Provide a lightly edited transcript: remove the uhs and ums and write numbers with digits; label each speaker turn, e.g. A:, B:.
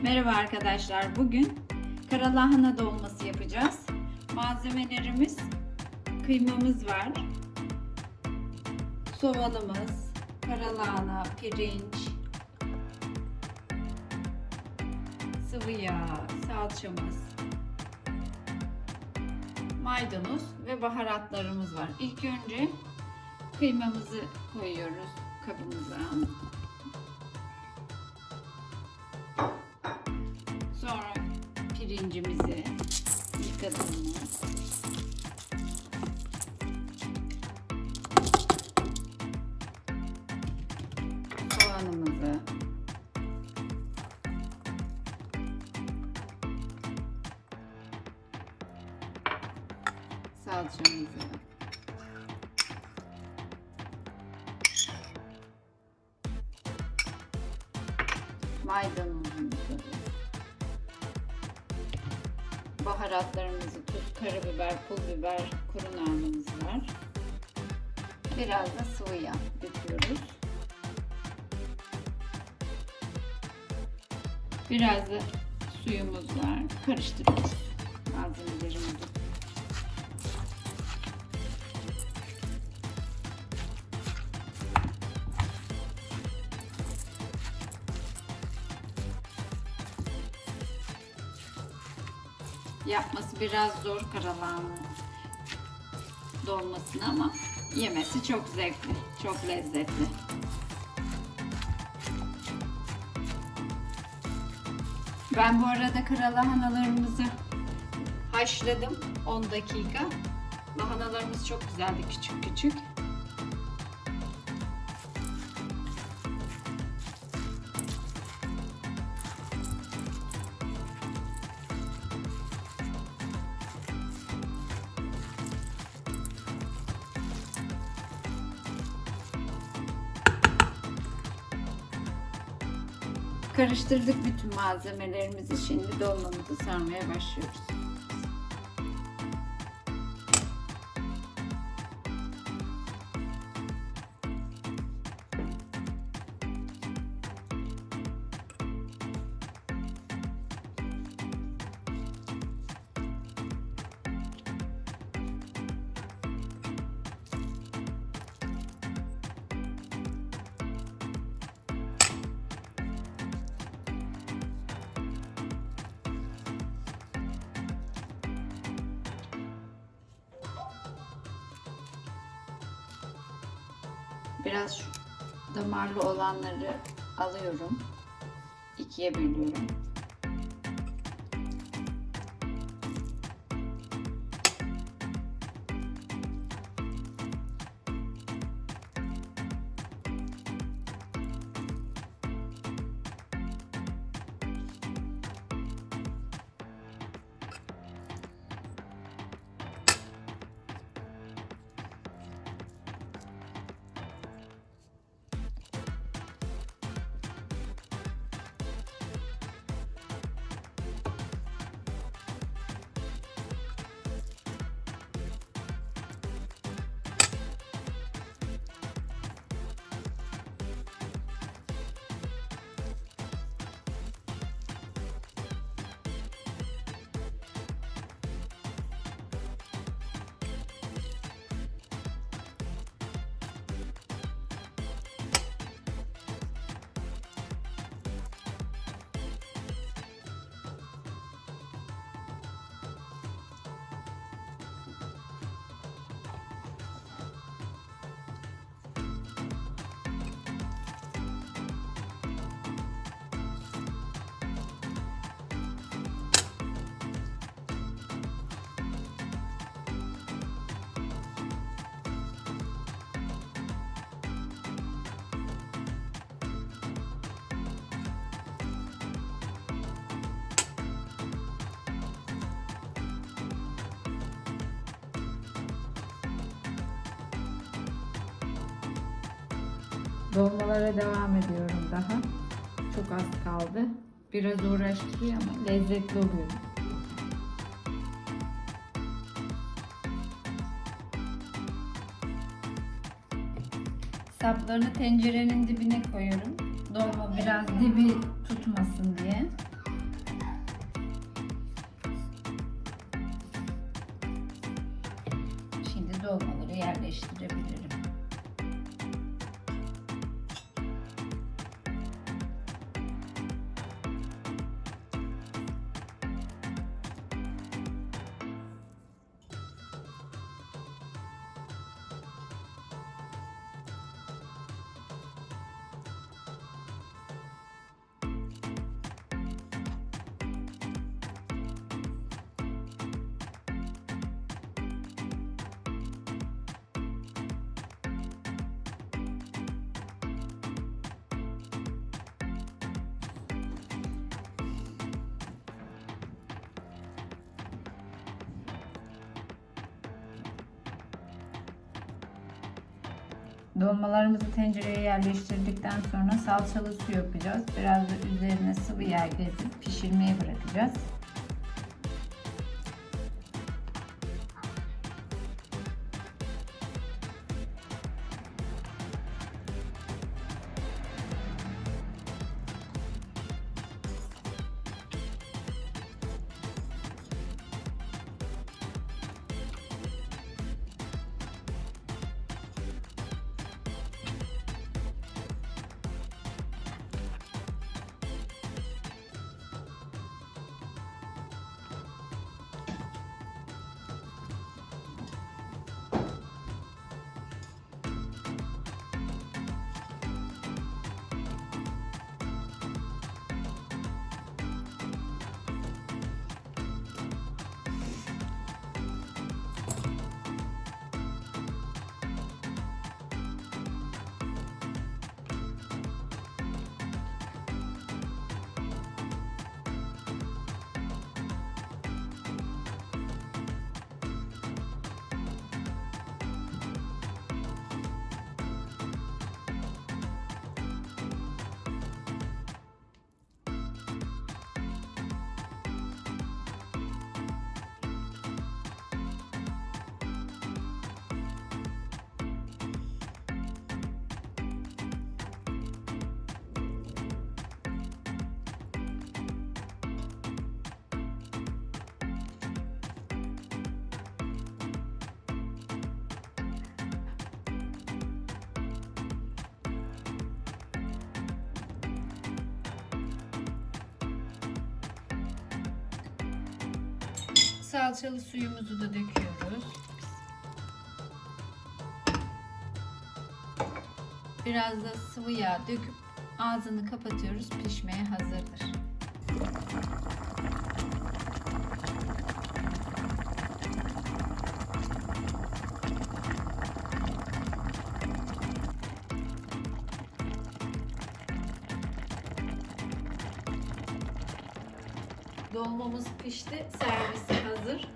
A: Merhaba arkadaşlar. Bugün karalahana dolması yapacağız. Malzemelerimiz kıymamız var. Soğanımız, karalahana, pirinç, sıvı yağ, salçamız, maydanoz ve baharatlarımız var. İlk önce kıymamızı koyuyoruz kabımıza. Sonra pirincimizi yıkadığımı, soğanımızı, salçamızı, maydanozumuzu, baharatlarımızı, tuz, karabiber, pul biber, kuru nanemiz var. Biraz da sıvı yağ döküyoruz. Biraz da suyumuz var. Karıştırıyoruz malzemelerimizi. Yapması biraz zor karalahana dolmasını ama yemesi çok zevkli, çok lezzetli. Ben bu arada karalahanalarımızı haşladım 10 dakika. Lahanalarımız çok güzeldi, küçük küçük. Karıştırdık bütün malzemelerimizi. Şimdi dolmamızı sarmaya başlıyoruz. Biraz şu damarlı olanları alıyorum. İkiye bölüyorum. Dolmalara devam ediyorum daha. Çok az kaldı. Biraz uğraştırıyor ama lezzetli oluyor. Saplarını tencerenin dibine koyuyorum. Dolma biraz dibi tutmasın diye. dolmaları yerleştirebilirim. Dolmalarımızı tencereye yerleştirdikten sonra salçalı su yapacağız. Biraz da üzerine sıvı yağ gezip pişirmeye bırakacağız. Salçalı suyumuzu da döküyoruz. Biraz da sıvı yağ döküp ağzını kapatıyoruz. Pişmeye hazırdır. Dolmamız pişti. Servise hazır.